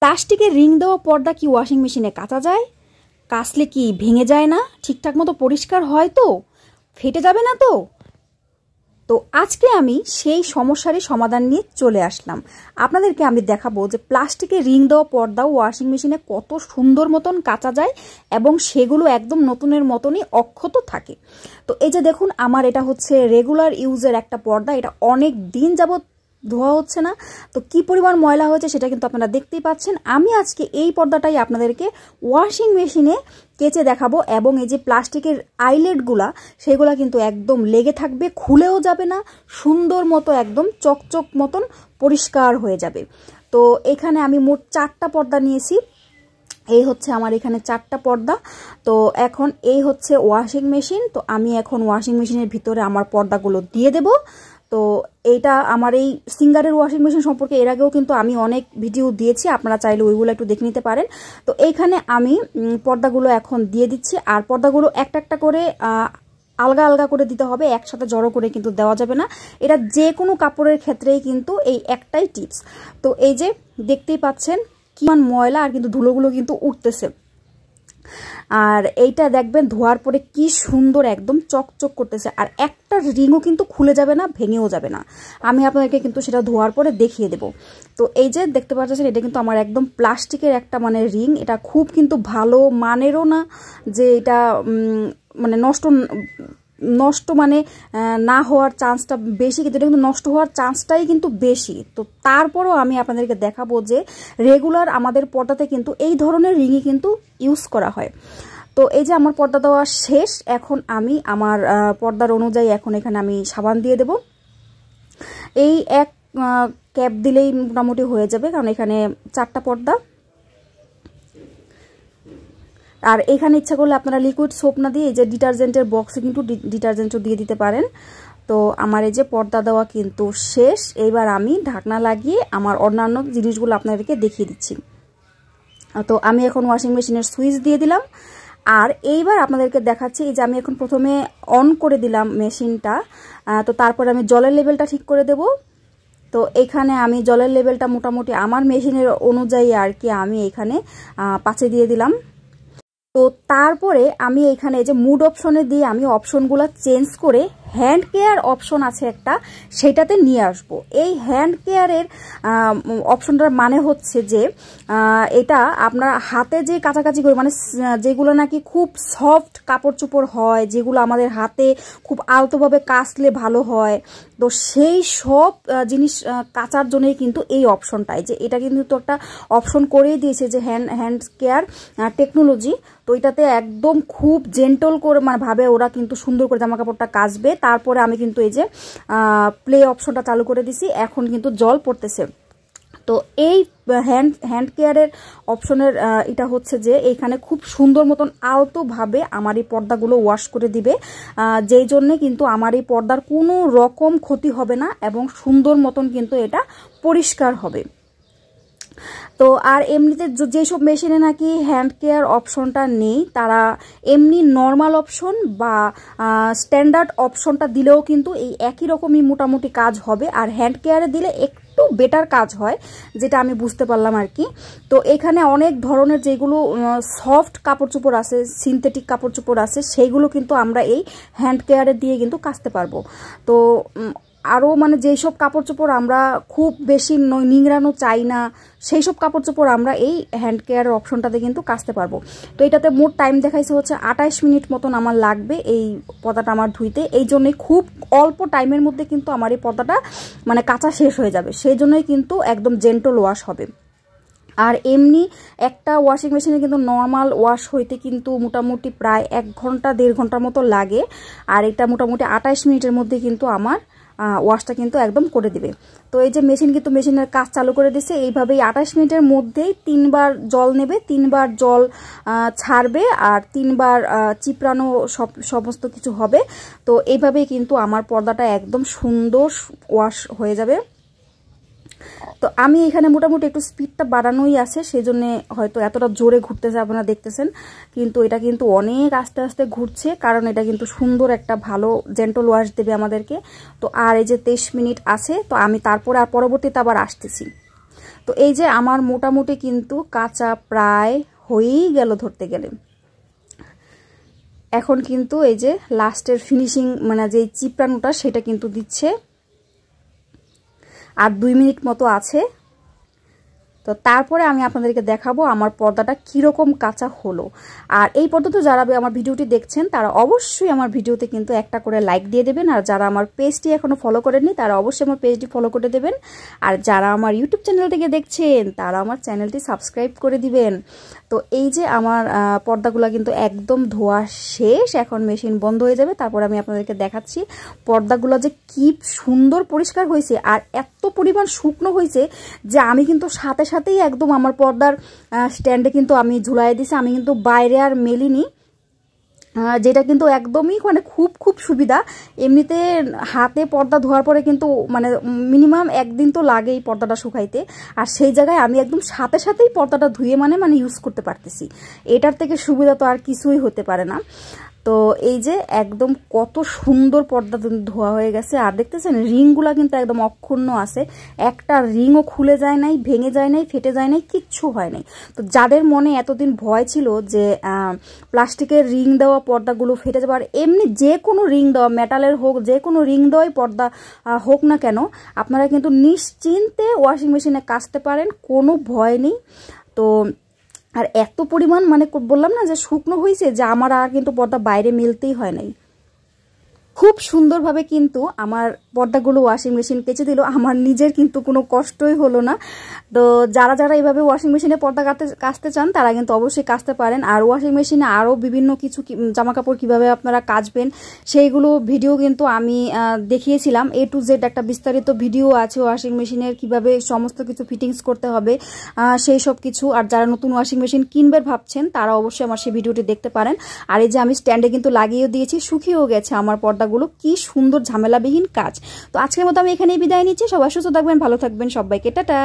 প্লাস্টিকের রিং দেওয়া পর্দা কি ওয়াশিং মেশিনে কাচা যায়? কাচলে কি ভেঙে যায় না? ঠিকঠাক মতো পরিষ্কার হয় তো? ফেটে যাবে না তো? তো আজকে আমি সেই সমস্যারই সমাধান নিয়ে চলে আসলাম। আপনাদেরকে আমি দেখাবো যে প্লাস্টিকের রিং দেওয়া পর্দা ওয়াশিং মেশিনে কত সুন্দর মতন কাচা যায় এবং সেগুলো একদম নতুনের মতনই অক্ষত থাকে। তো এই যে দেখুন, আমার এটা হচ্ছে রেগুলার ইউজের একটা পর্দা। এটা অনেক দিন যাবত ধোয়া হচ্ছে না। তো কি পরিমাণ ময়লা হয়েছে সেটা কিন্তু আপনারা দেখতেই পাচ্ছেন। আমি আজকে এই পর্দাটাই আপনাদেরকে ওয়াশিং মেশিনে কেচে দেখাবো এবং এই যে প্লাস্টিকের আইলেটগুলা সেগুলা কিন্তু একদম লেগে থাকবে, খুলেও যাবে না, সুন্দর মতো একদম চকচক মতন পরিষ্কার হয়ে যাবে। তো এখানে আমি মোট 4টা পর্দা নিয়েছি। এই হচ্ছে আমার এখানে 4টা পর্দা। তো এখন এই হচ্ছে ওয়াশিং মেশিন। তো আমি এখন ওয়াশিং মেশিনের ভিতরে আমার পর্দাগুলো দিয়ে দেব। তো এইটা আমার এই সিঙ্গারের ওয়াশিং মেশিন সম্পর্কে এর আগেও কিন্তু আমি অনেক ভিডিও দিয়েছি, আপনারা চাইলে ওইগুলো একটু দেখে নিতে পারেন। তো এইখানে আমি পর্দাগুলো এখন দিয়ে দিচ্ছি। আর পর্দাগুলো একটা একটা করে আলগা আলগা করে দিতে হবে, একসাথে জড়ো করে কিন্তু দেওয়া যাবে না। এটা যে কোনো কাপড়ের ক্ষেত্রেই কিন্তু এই একটাই টিপস। তো এই যে দেখতেই পাচ্ছেন কি ময়লা, আর কিন্তু ধুলোগুলো কিন্তু উঠতেছে। আর এইটা দেখবেন ধোয়ার পরে কি সুন্দর একদম চকচক করতেছে, আর একটা রিংও কিন্তু খুলে যাবে না, ভেঙেও যাবে না। আমি আপনাদেরকে কিন্তু সেটা ধোয়ার পরে দেখিয়ে দেব। তো এই যে দেখতে পাচ্ছেন, এটা কিন্তু আমার একদম প্লাস্টিকের একটা মানে রিং। এটা খুব কিন্তু ভালো মানেরও না যে এটা মানে নষ্ট মানে না হওয়ার চান্সটা বেশি, কিন্তু এটা কিন্তু নষ্ট হওয়ার চান্সটাই কিন্তু বেশি। তো তারপরও আমি আপনাদেরকে দেখাবো যে রেগুলার আমাদের পর্দাতে কিন্তু এই ধরনের রিংই কিন্তু ইউজ করা হয়। তো এই যে আমার পর্দা দেওয়া শেষ। এখন আমি আমার পর্দার অনুযায়ী এখন এখানে আমি সাবান দিয়ে দেব। এই এক ক্যাপ দিলেই মোটামুটি হয়ে যাবে, কারণ এখানে 4টা পর্দা। আর এখানে ইচ্ছা করলে আপনারা লিকুইড সোপ না দিয়ে এই যে ডিটারজেন্টের বক্সে কিন্তু ডিটারজেন্টও দিয়ে দিতে পারেন। তো আমার এই যে পর্দা দেওয়া কিন্তু শেষ। এইবার আমি ঢাকনা লাগিয়ে আমার অন্যান্য জিনিসগুলো আপনাদেরকে দেখিয়ে দিচ্ছি। তো আমি এখন ওয়াশিং মেশিনের সুইচ দিয়ে দিলাম। আর এইবার আপনাদেরকে দেখাচ্ছি এই যে আমি এখন প্রথমে অন করে দিলাম মেশিনটা। তো তারপর আমি জলের লেভেলটা ঠিক করে দেব। তো এখানে আমি জলের লেভেলটা মোটামুটি আমার মেশিনের অনুযায়ী আর কি আমি এখানে 5-এ দিয়ে দিলাম। তো তারপরে আমি এখানে যে মুড অপশনে দিয়ে আমি অপশনগুলো চেঞ্জ করে হ্যান্ড কেয়ার অপশন আছে একটা, সেটাতে নিয়ে আসব। এই হ্যান্ড কেয়ারের অপশনটার মানে হচ্ছে যে এটা আপনার হাতে যে কাছাকাছি করে, মানে যেগুলো নাকি খুব সফট কাপড় চোপড় হয়, যেগুলো আমাদের হাতে খুব আলতোভাবে কাচলে ভালো হয়, তো সেই সব জিনিস কাচার জন্যই কিন্তু এই অপশনটাই, যে এটা কিন্তু একটা অপশন করেই দিয়েছে যে হ্যান্ড কেয়ার টেকনোলজি। তো এটাতে একদম খুব জেন্টল করে মানে ভাবে ওরা কিন্তু সুন্দর করে জামা কাপড়টা কাচবে। তারপরে আমি কিন্তু এই যে প্লে অপশনটা চালু করে দিছি, এখন কিন্তু জল পড়তেছে। তো এই হ্যান্ড কেয়ারের অপশনের এটা হচ্ছে যে এইখানে খুব সুন্দর মতন আলতোভাবে আমার এই পর্দাগুলো ওয়াশ করে দিবে, যেই জন্যে কিন্তু আমার এই পর্দার কোনো রকম ক্ষতি হবে না এবং সুন্দর মতন কিন্তু এটা পরিষ্কার হবে। তো আর এমনিতে যেসব মেশিনে নাকি হ্যান্ড কেয়ার অপশনটা নেই, তারা এমনি নর্মাল অপশন বা স্ট্যান্ডার্ড অপশনটা দিলেও কিন্তু এই একই রকমই মোটামুটি কাজ হবে। আর হ্যান্ড কেয়ারে দিলে একটু বেটার কাজ হয়, যেটা আমি বুঝতে পারলাম আর কি। তো এখানে অনেক ধরনের যেগুলো সফট কাপড় চোপড় আছে, সিনথেটিক কাপড় চোপড় আছে, সেইগুলো কিন্তু আমরা এই হ্যান্ড কেয়ারে দিয়ে কিন্তু কাচতে পারবো। তো আরও মানে যেই সব কাপড় চোপড় আমরা খুব বেশি নিংড়ানো চাই না, সেই সব কাপড় চোপড় আমরা এই হ্যান্ড কেয়ারের অপশনটাতে কিন্তু কাচতে পারবো। তো এটাতে মোট টাইম দেখাইছে হচ্ছে 28 মিনিট মতন আমার লাগবে এই পর্দাটা আমার ধুইতে। এই জন্যই খুব অল্প টাইমের মধ্যে কিন্তু আমার এই পর্দাটা মানে কাচা শেষ হয়ে যাবে, সেই জন্যই কিন্তু একদম জেন্টল ওয়াশ হবে। আর এমনি একটা ওয়াশিং মেশিনে কিন্তু নর্মাল ওয়াশ হইতে কিন্তু মোটামুটি প্রায় 1 ঘন্টা 1.5 ঘন্টার মতো লাগে। আর এটা মোটামুটি 28 মিনিটের মধ্যে কিন্তু আমার ওয়াশটা কিন্তু একদম করে দিবে। তো এই যে মেশিন কিন্তু মেশিনের কাজ চালু করে দিছে। এইভাবেই 28 মিনিটের মধ্যেই 3বার জল নেবে, 3বার জল ছাড়বে, আর 3বার চিপড়ানো সমস্ত কিছু হবে। তো এইভাবেই কিন্তু আমার পর্দাটা একদম সুন্দর ওয়াশ হয়ে যাবে। তো আমি এখানে মোটামুটি একটু স্পিডটা বাড়ানোই আছে, সেই জন্য হয়তো এতটা জোরে ঘুরতেছে আপনারা দেখতেছেন, কিন্তু এটা কিন্তু অনেক আস্তে আস্তে ঘুরছে, কারণ এটা কিন্তু সুন্দর একটা ভালো জেন্টল ওয়াশ দেবে আমাদেরকে। তো আর এই যে 23 মিনিট আছে, তো আমি তারপরে আর পরবর্তীতে আবার আসতেছি। তো এই যে আমার মোটামুটি কিন্তু কাঁচা প্রায় হয়েই গেল ধরতে গেলে। এখন কিন্তু এই যে লাস্টের ফিনিশিং মানে যে চিপড়ানোটা সেটা কিন্তু দিচ্ছে, আর 2 মিনিট মতো আছে। তো তারপরে আমি আপনাদেরকে দেখাবো আমার পর্দাটা কীরকম কাঁচা হলো। আর এই পর্যন্ত যারা আমার ভিডিওটি দেখছেন তারা অবশ্যই আমার ভিডিওতে কিন্তু একটা করে লাইক দিয়ে দেবেন, আর যারা আমার পেজটি এখনও ফলো করেননি তারা অবশ্যই আমার পেজটি ফলো করে দেবেন, আর যারা আমার ইউটিউব চ্যানেল থেকে দেখছেন তারা আমার চ্যানেলটি সাবস্ক্রাইব করে দিবেন। তো এই যে আমার পর্দাগুলো কিন্তু একদম ধোয়া শেষ, এখন মেশিন বন্ধ হয়ে যাবে, তারপর আমি আপনাদেরকে দেখাচ্ছি পর্দাগুলো যে কি সুন্দর পরিষ্কার হয়েছে, আর এত পরিমাণ শুকনো হয়েছে যে আমি কিন্তু সাথে সাথেই একদম আমার পর্দার স্ট্যান্ডে কিন্তু আমি ঝুলাই দিছি, আমি কিন্তু বাইরে আর মেলিনি, যেটা কিন্তু একদমই মানে খুব সুবিধা। এমনিতে হাতে পর্দা ধোয়ার পরে কিন্তু মানে মিনিমাম 1 দিন তো লাগেই পর্দাটা শুকাইতে, আর সেই জায়গায় আমি একদম সাথে সাথেই পর্দাটা ধুয়ে মানে ইউজ করতে পারতেছি। এটার থেকে সুবিধা তো আর কিছুই হতে পারে না। তো এই যে একদম কত সুন্দর পর্দা ধোয়া হয়ে গেছে, আর দেখতেছেন রিংগুলা কিন্তু একদম অক্ষুণ্ণ আছে, একটা রিংও খুলে যায় নাই, ভেঙে যায় নাই, ফেটে যায় নাই, কিচ্ছু হয় নাই। তো যাদের মনে এতদিন ভয় ছিল যে প্লাস্টিকের রিং দেওয়া পর্দাগুলো ফেটে যাবে, আর এমনি যে কোনো রিং দেওয়া মেটালের হোক, যে কোনো রিং দেওয়াই পর্দা হোক না কেন, আপনারা কিন্তু নিশ্চিন্তে ওয়াশিং মেশিনে কাচতে পারেন, কোনো ভয় নেই। তো আর এত পরিমাণ মানে বললাম না যে শুকনো হয়েছে যে আমার আর কিন্তু পর্দা বাইরে মেলতেই হয় নাই। খুব সুন্দরভাবে কিন্তু আমার পর্দাগুলো ওয়াশিং মেশিন কেচে দিল, আমার নিজের কিন্তু কোনো কষ্টই হলো না। তো যারা যারা এইভাবে ওয়াশিং মেশিনে পর্দা কাচতে চান তারা কিন্তু অবশ্যই কাচতে পারেন। আর ওয়াশিং মেশিনে আরও বিভিন্ন কিছু জামা কাপড় কীভাবে আপনারা কাচবেন সেইগুলো ভিডিও কিন্তু আমি দেখিয়েছিলাম, A to Z একটা বিস্তারিত ভিডিও আছে ওয়াশিং মেশিনের কীভাবে সমস্ত কিছু ফিটিংস করতে হবে সেই সব কিছু। আর যারা নতুন ওয়াশিং মেশিন কিনবেন ভাবছেন তারা অবশ্যই আমার সেই ভিডিওটি দেখতে পারেন। আর এই যে আমি স্ট্যান্ডে কিন্তু লাগিয়েও দিয়েছি, শুকিয়েও গেছে আমার পর্দাগুলো, কি সুন্দর ঝামেলাবিহীন কাজ। তো আজকের মতো আমি এখানেই বিদায় নিচ্ছি, সবাই সুস্থ থাকবেন, ভালো থাকবেন, সবাইকে টাটা।